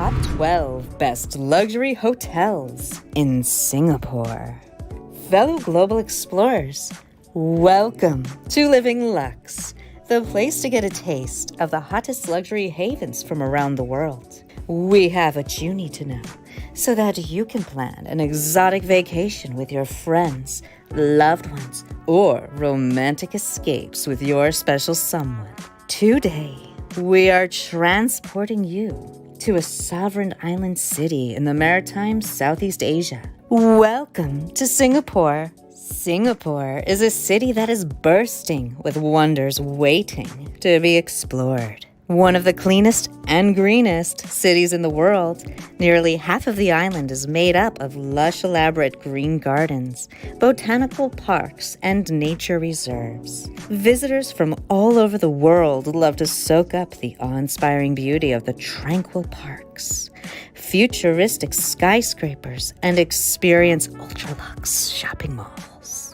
top 12 best luxury hotels in Singapore. Fellow global explorers, welcome to Living Lux, the place to get a taste of the hottest luxury havens from around the world. We have what you need to know so that you can plan an exotic vacation with your friends, loved ones, or romantic escapes with your special someone. Today, we are transporting you to a sovereign island city in the maritime Southeast Asia. Welcome to Singapore. Singapore is a city that is bursting with wonders waiting to be explored. One of the cleanest and greenest cities in the world, nearly half of the island is made up of lush, elaborate green gardens, botanical parks, and nature reserves. Visitors from all over the world love to soak up the awe-inspiring beauty of the tranquil parks, futuristic skyscrapers, and experience ultra-luxe shopping malls.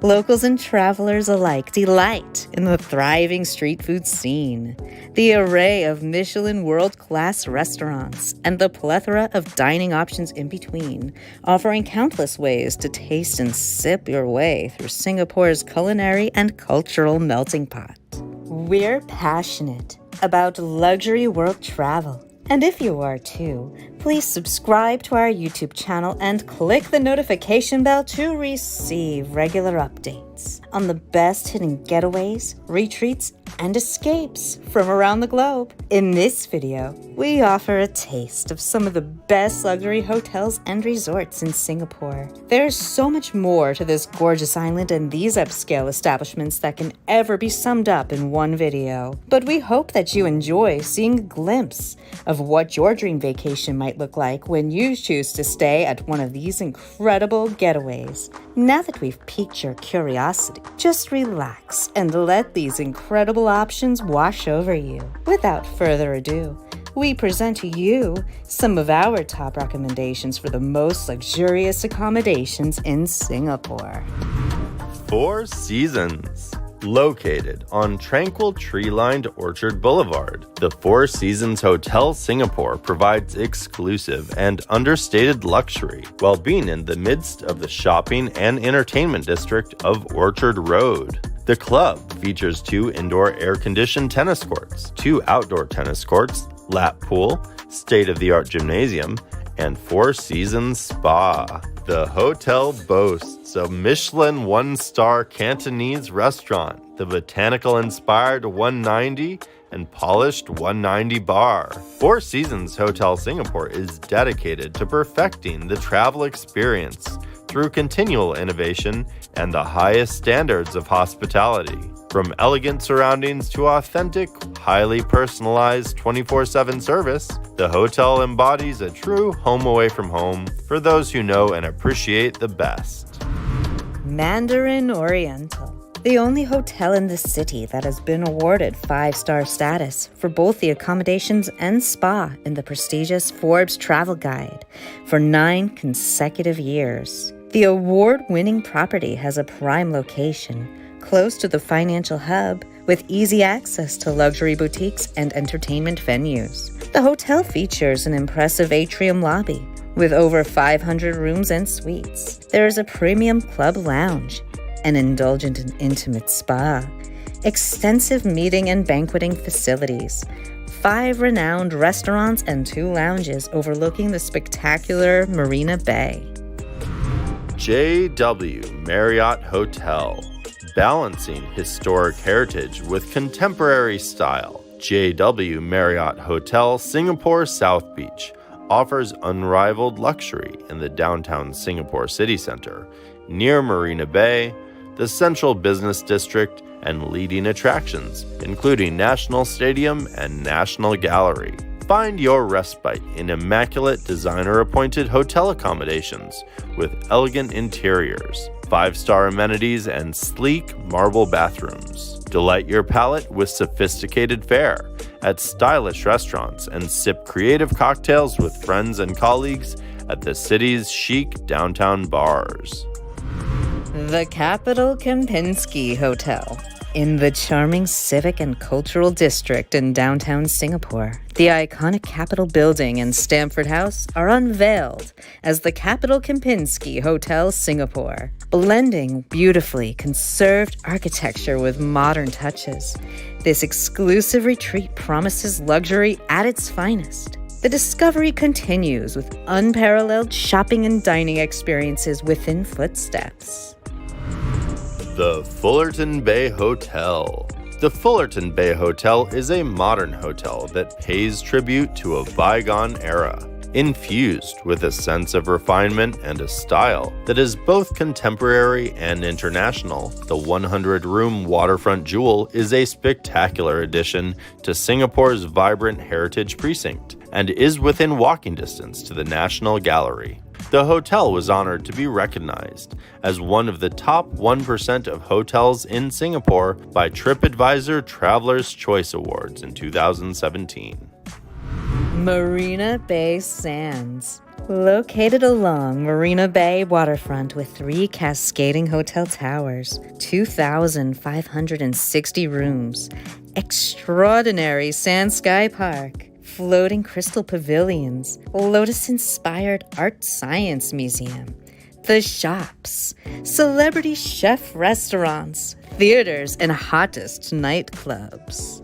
Locals and travelers alike delight in the thriving street food scene, the array of Michelin world-class restaurants, and the plethora of dining options in between, offering countless ways to taste and sip your way through Singapore's culinary and cultural melting pot. We're passionate about luxury world travel. And if you are too, please subscribe to our YouTube channel and click the notification bell to receive regular updates on the best hidden getaways, retreats, and escapes from around the globe. In this video, we offer a taste of some of the best luxury hotels and resorts in Singapore. There's so much more to this gorgeous island and these upscale establishments that can ever be summed up in one video. But we hope that you enjoy seeing a glimpse of what your dream vacation might look like when you choose to stay at one of these incredible getaways. Now that we've piqued your curiosity, just relax and let these incredible options wash over you. Without further ado, we present to you some of our top recommendations for the most luxurious accommodations in Singapore. Four Seasons. Located on tranquil tree-lined Orchard Boulevard, the Four Seasons Hotel Singapore provides exclusive and understated luxury while being in the midst of the shopping and entertainment district of Orchard Road. The club features 2 indoor air-conditioned tennis courts, 2 outdoor tennis courts, lap pool, state-of-the-art gymnasium, and Four Seasons Spa. The hotel boasts a Michelin 1-star Cantonese restaurant, the botanical-inspired 190 and polished 190 bar. Four Seasons Hotel Singapore is dedicated to perfecting the travel experience through continual innovation and the highest standards of hospitality. From elegant surroundings to authentic, highly personalized 24/7 service, the hotel embodies a true home away from home for those who know and appreciate the best. Mandarin Oriental, the only hotel in the city that has been awarded 5-star status for both the accommodations and spa in the prestigious Forbes Travel Guide for 9 consecutive years. The award-winning property has a prime location, close to the financial hub, with easy access to luxury boutiques and entertainment venues. The hotel features an impressive atrium lobby with over 500 rooms and suites. There is a premium club lounge, an indulgent and intimate spa, extensive meeting and banqueting facilities, 5 renowned restaurants, and 2 lounges overlooking the spectacular Marina Bay. JW Marriott Hotel. Balancing historic heritage with contemporary style, JW Marriott Hotel Singapore South Beach offers unrivaled luxury in the downtown Singapore city center, near Marina Bay, the central business district, and leading attractions, including National Stadium and National Gallery. Find your respite in immaculate designer-appointed hotel accommodations with elegant interiors, 5-star amenities, and sleek marble bathrooms. Delight your palate with sophisticated fare at stylish restaurants and sip creative cocktails with friends and colleagues at the city's chic downtown bars. The Capital Kempinski Hotel. In the charming civic and cultural district in downtown Singapore, the iconic Capitol Building and Stamford House are unveiled as the Capitol Kempinski Hotel Singapore, blending beautifully conserved architecture with modern touches. This exclusive retreat promises luxury at its finest. The discovery continues with unparalleled shopping and dining experiences within footsteps. The Fullerton Bay Hotel. The Fullerton Bay Hotel is a modern hotel that pays tribute to a bygone era, infused with a sense of refinement and a style that is both contemporary and international. The 100-room waterfront jewel is a spectacular addition to Singapore's vibrant heritage precinct and is within walking distance to the National Gallery. The hotel was honored to be recognized as one of the top 1% of hotels in Singapore by TripAdvisor Traveler's Choice Awards in 2017. Marina Bay Sands. Located along Marina Bay waterfront with 3 cascading hotel towers, 2,560 rooms, extraordinary Sand Sky Park, floating crystal pavilions, lotus-inspired art science museum, the shops, celebrity chef restaurants, theaters, and hottest nightclubs.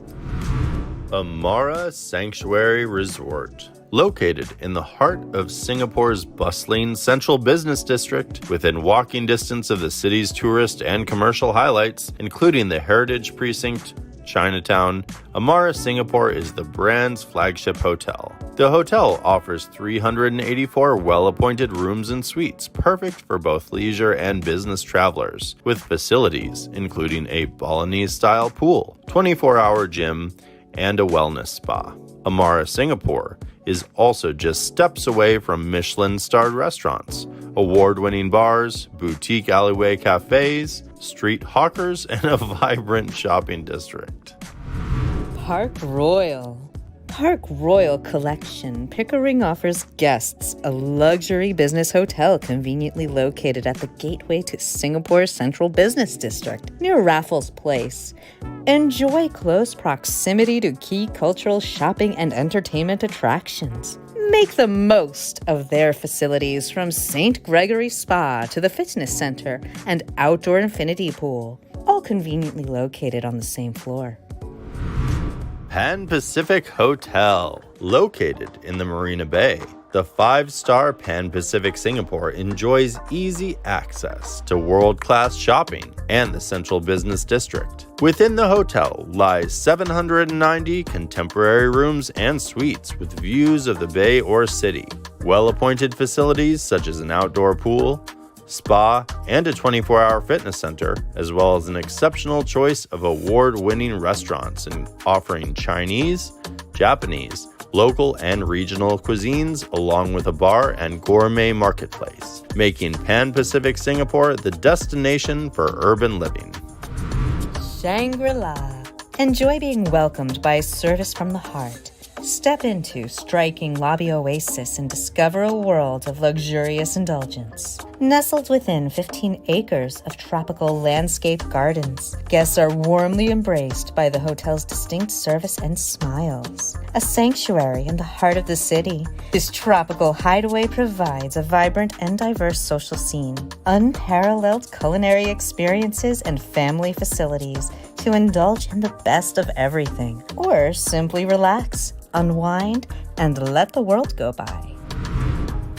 Amara Sanctuary Resort. Located in the heart of Singapore's bustling central business district, within walking distance of the city's tourist and commercial highlights, including the Heritage Precinct, Chinatown, Amara Singapore is the brand's flagship hotel. The hotel offers 384 well-appointed rooms and suites, perfect for both leisure and business travelers, with facilities including a Balinese-style pool, 24-hour gym, and a wellness spa. Amara Singapore is also just steps away from Michelin-starred restaurants, award-winning bars, boutique alleyway cafes, street hawkers, and a vibrant shopping district. Park Royal. Park Royal Collection Pickering offers guests a luxury business hotel conveniently located at the gateway to Singapore's central business district near Raffles Place. Enjoy close proximity to key cultural shopping and entertainment attractions. Make the most of their facilities from St. Gregory Spa to the fitness center and outdoor infinity pool, all conveniently located on the same floor. Pan Pacific Hotel. Located in the Marina Bay, the 5-star Pan Pacific Singapore enjoys easy access to world-class shopping and the central business district. Within the hotel lies 790 contemporary rooms and suites with views of the bay or city, well-appointed facilities such as an outdoor pool, spa, and a 24-hour fitness center, as well as an exceptional choice of award-winning restaurants offering Chinese, Japanese, local and regional cuisines, along with a bar and gourmet marketplace, making Pan Pacific Singapore the destination for urban living. Shangri-La. Enjoy being welcomed by service from the heart. Step into striking lobby oasis and discover a world of luxurious indulgence. Nestled within 15 acres of tropical landscape gardens, guests are warmly embraced by the hotel's distinct service and smiles. A sanctuary in the heart of the city, this tropical hideaway provides a vibrant and diverse social scene, unparalleled culinary experiences, and family facilities to indulge in the best of everything, or simply relax, unwind, and let the world go by.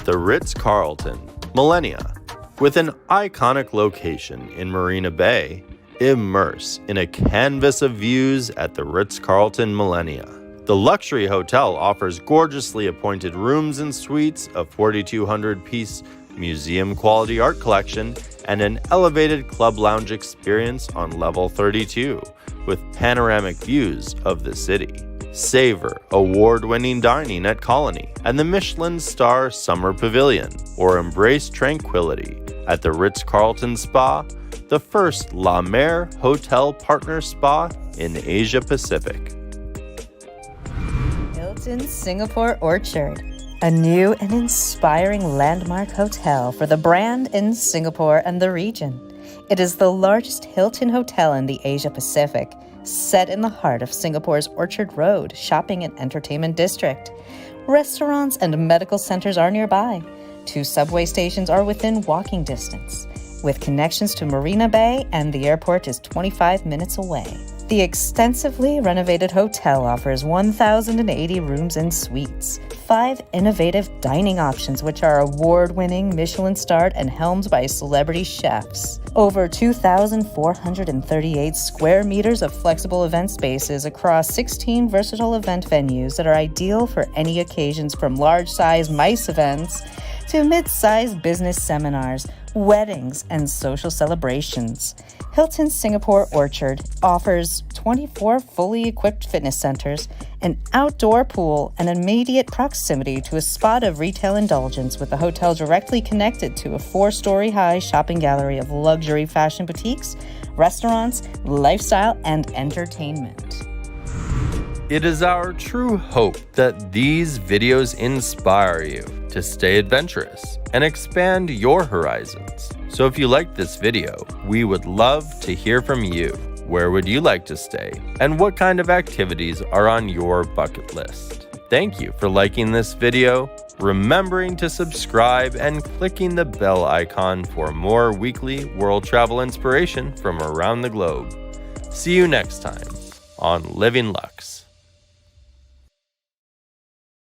The Ritz-Carlton, Millenia. With an iconic location in Marina Bay, immerse in a canvas of views at the Ritz-Carlton Millenia. The luxury hotel offers gorgeously appointed rooms and suites, a 4,200-piece museum-quality art collection, and an elevated club lounge experience on level 32, with panoramic views of the city. Savor award-winning dining at Colony and the Michelin Star Summer Pavilion, or embrace tranquility at the Ritz-Carlton Spa, the first La Mer Hotel Partner Spa in Asia Pacific. Hilton Singapore Orchard, a new and inspiring landmark hotel for the brand in Singapore and the region. It is the largest Hilton hotel in the Asia Pacific, set in the heart of Singapore's Orchard Road shopping and entertainment district. Restaurants and medical centers are nearby. 2 subway stations are within walking distance, with connections to Marina Bay, and the airport is 25 minutes away. The extensively renovated hotel offers 1,080 rooms and suites, 5 innovative dining options which are award-winning, Michelin-starred, and helmed by celebrity chefs. Over 2,438 square meters of flexible event spaces across 16 versatile event venues that are ideal for any occasions, from large-size MICE events to mid-size business seminars, weddings, and social celebrations. Hilton Singapore Orchard offers 24 fully equipped fitness centers, an outdoor pool, and immediate proximity to a spot of retail indulgence, with the hotel directly connected to a 4-story high shopping gallery of luxury fashion boutiques, restaurants, lifestyle, and entertainment. It is our true hope that these videos inspire you to stay adventurous and expand your horizons. So if you liked this video, we would love to hear from you. Where would you like to stay? And what kind of activities are on your bucket list? Thank you for liking this video, remembering to subscribe, and clicking the bell icon for more weekly world travel inspiration from around the globe. See you next time on Living Lux.